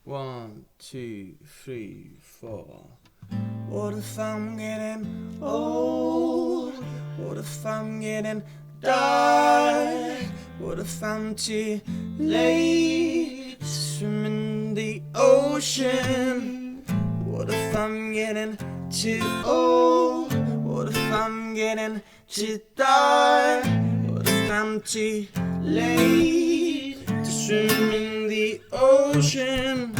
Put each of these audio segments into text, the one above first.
1, 2, 3, 4. What if I'm getting old? What if I'm getting dark? What if I'm too late to swim in the ocean? What if I'm getting too old? What if I'm getting too dark? What if I'm too late to swim in the ocean?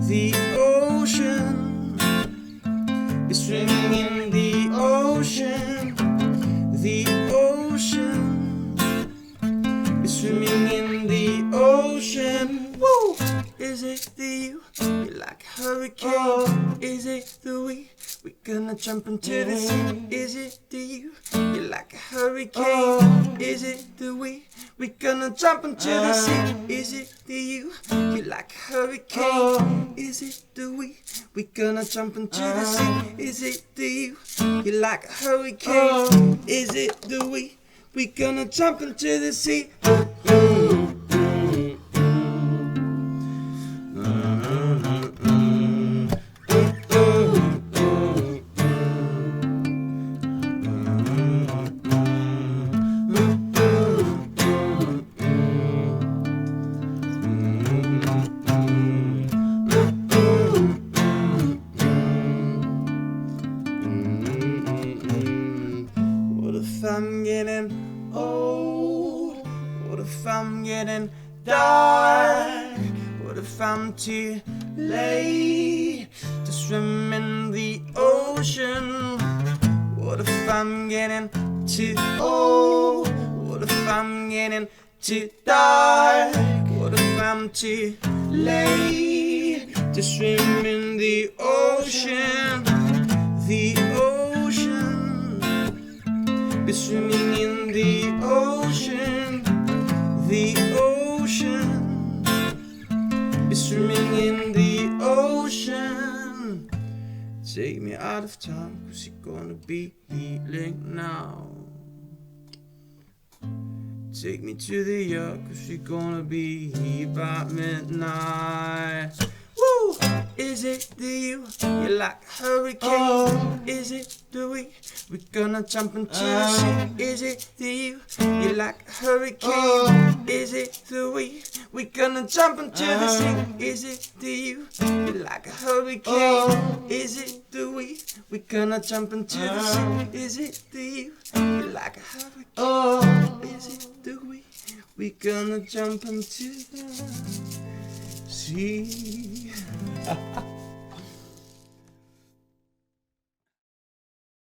The ocean is swimming in the ocean. The ocean is swimming in the ocean. Woo! Is it the you? You like a hurricane? Is it the we? We gonna jump into the sea. Is it the you? You like a hurricane? Is it the we? We gonna jump into the sea. Is it the you? You like a hurricane? Is it the we? We gonna jump into the sea. Is it the you? You like a hurricane? Is it the we? We gonna jump into the sea. What if I'm getting old? What if I'm getting dark? What if I'm too late to swim in the ocean? What if I'm getting too old? What if I'm getting too dark? What if I'm too late to swim in the ocean? The ocean is swimming in the ocean. The ocean is swimming in the ocean. Take me out of time, 'cause you're gonna be healing now. Take me to the yacht, 'cause you're gonna be here by midnight. Woo! Is it the you? You like a hurricane? Is it the we? We gonna jump into the sea. Is it the you? You like a hurricane? Is it the we? We gonna jump into the sea. Is it the you? You like a hurricane? Is it the we? We gonna jump into the sea. Is it the you? You like a hurricane? Is it the we? We gonna jump into the sea.